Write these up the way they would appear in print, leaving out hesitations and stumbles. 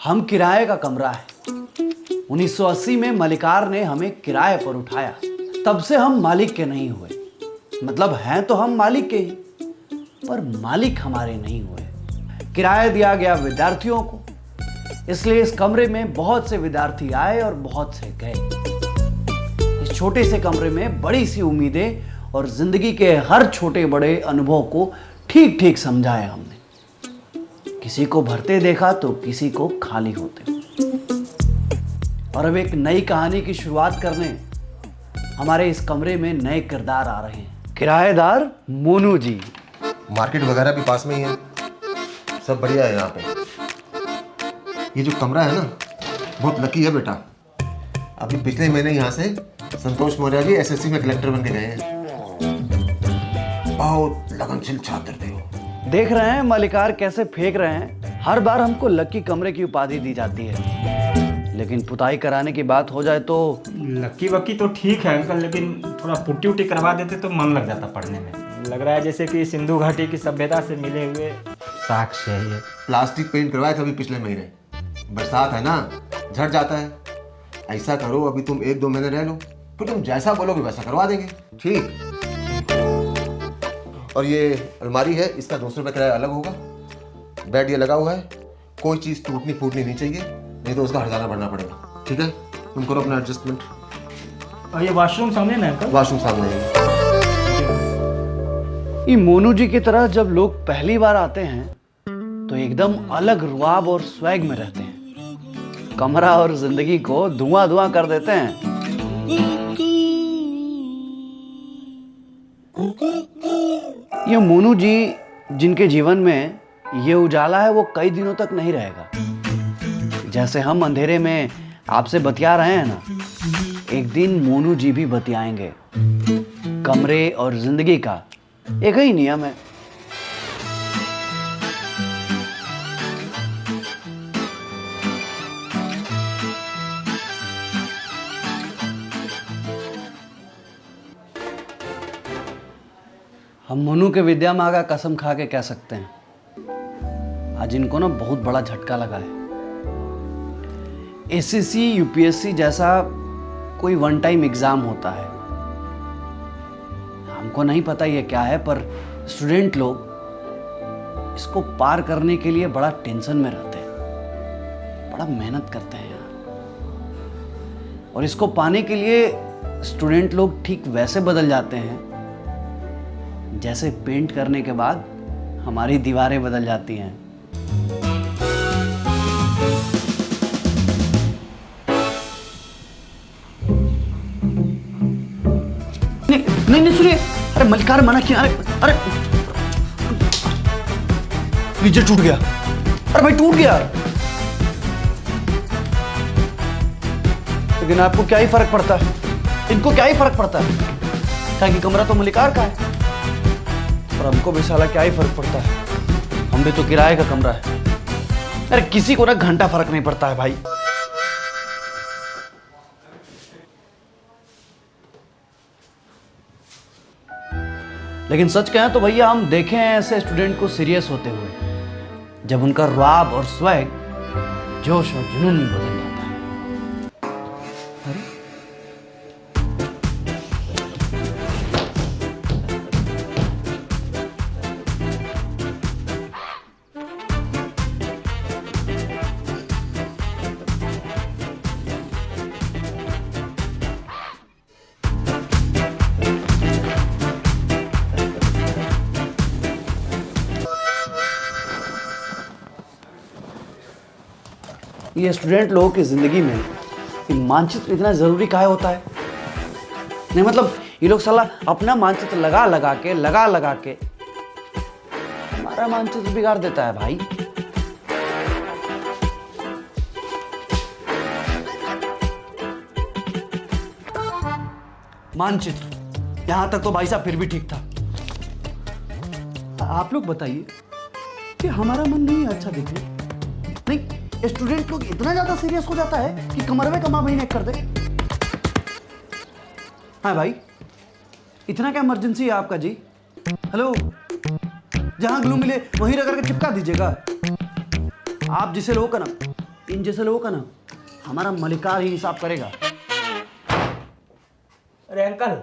हम किराए का कमरा है। 1980 में मलिकार ने हमें किराए पर उठाया, तब से हम मालिक के नहीं हुए। मतलब हैं तो हम मालिक के ही, पर मालिक हमारे नहीं हुए। किराया दिया गया विद्यार्थियों को, इसलिए इस कमरे में बहुत से विद्यार्थी आए और बहुत से गए। इस छोटे से कमरे में बड़ी सी उम्मीदें और जिंदगी के हर छोटे बड़े अनुभव को ठीक ठीक समझाया हमने। किसी को भरते देखा तो किसी को खाली होते। और अब एक नई कहानी की शुरुआत करने हमारे इस कमरे में नए किरदार आ रहे हैं। किराएदार मोनू जी। मार्केट वगैरह भी पास में ही है, सब बढ़िया है यहाँ पे। ये जो कमरा है ना, बहुत लकी है बेटा। अभी पिछले महीने यहाँ से संतोष मौर्य जी एसएससी में कलेक्टर बन के गए हैं। बहुत लगनशील छात्र थे वो। देख रहे हैं मलिकार कैसे फेंक रहे हैं। हर बार हमको लकी कमरे की उपाधि दी जाती है, लेकिन पुताई कराने की बात हो जाए तो लकी वकी तो ठीक है अंकल, लेकिन थोड़ा पुट्टी उट्टी करवा देते तो मन लग जाता पढ़ने में। लग रहा है जैसे कि सिंधु घाटी की सभ्यता से मिले हुए साक्ष्य है ये। प्लास्टिक पेंट करवाए थे अभी पिछले महीने। बरसात है ना, झड़ जाता है। ऐसा करो, अभी तुम 1-2 महीने रह लो, फिर तुम जैसा बोलोगे वैसा करवा देंगे। ठीक। और ये अलमारी है, इसका 200 रुपये किराया अलग होगा। बेड ये लगा हुआ है, कोई चीज़ टूटनी फूटनी नहीं चाहिए, नहीं तो उसका हर्जाना भरना पड़ेगा। ठीक है, तुम करो अपना एडजस्टमेंट। और ये वॉशरूम सामने ना अंकल? वॉशरूम सामने है। ये मोनू जी की तरह जब लोग पहली बार आते हैं तो एकदम अलग रुआब और स्वैग में रहते हैं। कमरा और जिंदगी को धुआं धुआं कर देते हैं। ये मोनू जी जिनके जीवन में ये उजाला है वो कई दिनों तक नहीं रहेगा। जैसे हम अंधेरे में आपसे बतिया रहे हैं ना, एक दिन मोनू जी भी बतियाएंगे। कमरे और जिंदगी का एक ही नियम है। हम मोनू के विद्या माँ का कसम खा के कह सकते हैं, आज इनको ना बहुत बड़ा झटका लगा है। एसएससी यूपीएससी जैसा कोई वन टाइम एग्जाम होता है, हमको नहीं पता ये क्या है, पर स्टूडेंट लोग इसको पार करने के लिए बड़ा टेंशन में रहते हैं, बड़ा मेहनत करते हैं यार। और इसको पाने के लिए स्टूडेंट लोग ठीक वैसे बदल जाते हैं जैसे पेंट करने के बाद हमारी दीवारें बदल जाती हैं। नहीं नहीं सुनिए, अरे मलिकार मना किया। अरे नीचे टूट गया। अरे भाई टूट गया। लेकिन आपको क्या ही फर्क पड़ता है, इनको क्या ही फर्क पड़ता है, क्या कि कमरा तो मलिकार का है। और हमको भी साला क्या ही फर्क पड़ता है, हम भी तो किराए का कमरा है। अरे किसी को ना घंटा फर्क नहीं पड़ता है भाई। लेकिन सच कहें तो भैया हम देखे हैं ऐसे स्टूडेंट को सीरियस होते हुए, जब उनका रुआब और स्वैग जोश और जुनून में बदल जाता है। अरे ये स्टूडेंट लोगों की जिंदगी में ये मानचित्र इतना जरूरी काहे होता है? नहीं मतलब ये लोग साला अपना मानचित्र लगा लगा के हमारा मानचित्र बिगाड़ देता है भाई। मानचित्र यहां तक तो भाई साहब फिर भी ठीक था। आप लोग बताइए कि हमारा मन नहीं है अच्छा देखने? नहीं, स्टूडेंट लोग इतना ज्यादा सीरियस हो जाता है कि कमर में कमा महीने कर दे। हाँ भाई, इतना क्या इमरजेंसी है आपका जी? हेलो, जहां ग्लू मिले वहीं रगड़ के चिपका दीजिएगा। आप जिसे लोगों का ना इन जैसे लोगों का ना हमारा मलिकार ही हिसाब करेगा। अरे अंकल,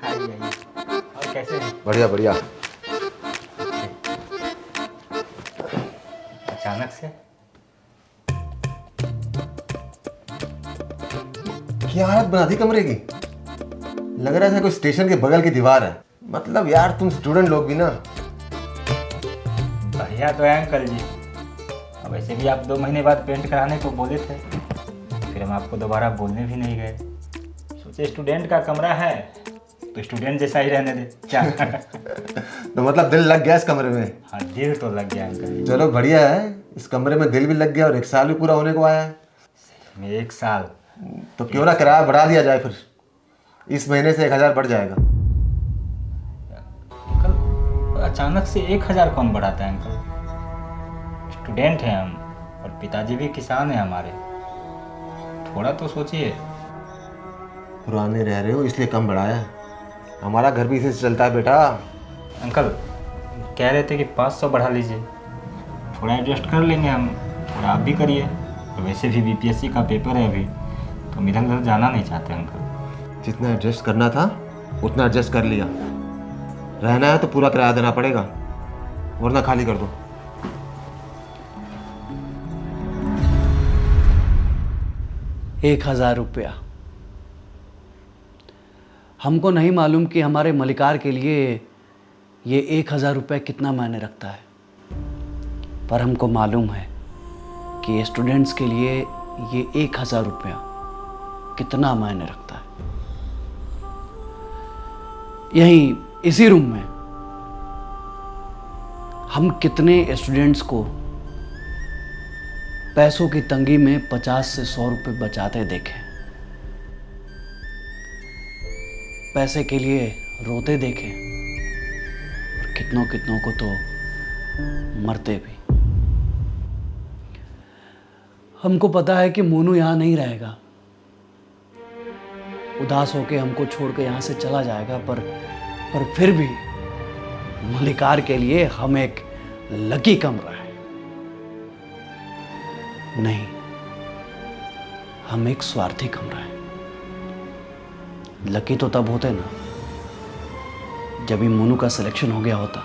आइए आइए। और कैसे हैं? बढ़िया बढ़िया। अचानक से? क्या हालत बना दी कमरे की, लग रहा था कोई स्टेशन के बगल की दीवार है। मतलब यार तुम स्टूडेंट लोग भी ना। बढ़िया तो है अंकल जी। अब वैसे भी आप 2 महीने बाद पेंट कराने को बोले थे, फिर हम आपको दोबारा बोलने भी नहीं गए। सोचे स्टूडेंट का कमरा है तो स्टूडेंट जैसा ही रहने दे क्या। तो मतलब दिल लग गया इस कमरे में? हाँ, दिल तो लग गया अंकल जी। चलो बढ़िया है, इस कमरे में दिल भी लग गया और 1 साल भी पूरा होने को आया है। में 1 साल तो क्यों ना किराया बढ़ा दिया जाए, फिर इस महीने से 1000 बढ़ जाएगा। अंकल, अचानक से 1000 कौन बढ़ाता है अंकल? स्टूडेंट हैं हम और पिताजी भी किसान हैं हमारे, थोड़ा तो सोचिए। पुराने रह रहे हो इसलिए कम बढ़ाया है, हमारा घर भी इसी से चलता है बेटा। अंकल कह रहे थे कि 500 बढ़ा लीजिए, थोड़ा एडजस्ट कर लेंगे हम, थोड़ा आप भी करिए। और वैसे भी बीपीएससी का पेपर है अभी, तो हम इधर उधर जाना नहीं चाहते अंकल। जितना एडजस्ट करना था उतना एडजस्ट कर लिया, रहना है तो पूरा किराया देना पड़ेगा वरना खाली कर दो। ₹1000। हमको नहीं मालूम कि हमारे मलिकार के लिए ये ₹1000 कितना मायने रखता है, पर हमको मालूम है कि स्टूडेंट्स के लिए ये ₹1000 कितना मायने रखता है। यहीं इसी रूम में हम कितने स्टूडेंट्स को पैसों की तंगी में 50 से 100 रुपए बचाते देखे, पैसे के लिए रोते देखे, और कितनों कितनों को तो मरते भी। हमको पता है कि मोनू यहाँ नहीं रहेगा, उदास होके हमको छोड़ के यहाँ से चला जाएगा, पर फिर भी मलिकार के लिए हम एक लकी कमरा है। नहीं, हम एक स्वार्थी कमरा है। लकी तो तब होते ना जब ही मोनू का सिलेक्शन हो गया होता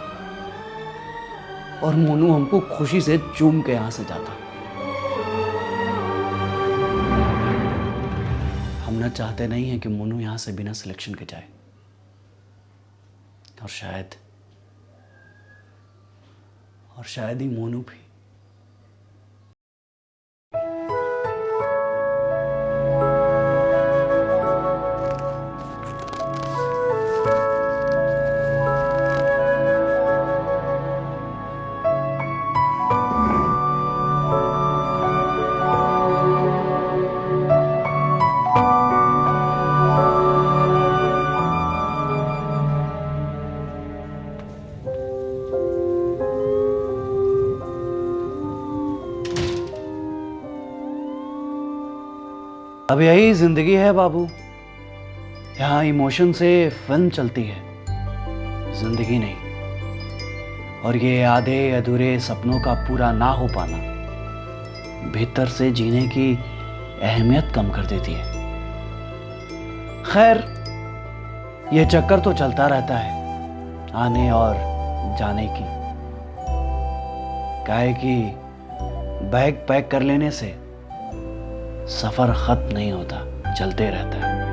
और मोनू हमको खुशी से चूम के यहां से जाता। हम ना चाहते नहीं है कि मोनू यहां से बिना सिलेक्शन के जाए, और शायद ही मोनू भी। अब यही जिंदगी है बाबू, यहाँ इमोशन से फिल्म चलती है, जिंदगी नहीं। और ये आधे अधूरे सपनों का पूरा ना हो पाना भीतर से जीने की अहमियत कम कर देती है। खैर, ये चक्कर तो चलता रहता है आने और जाने की। काहे कि बैग पैक कर लेने से सफर खत्म नहीं होता, चलते रहता है।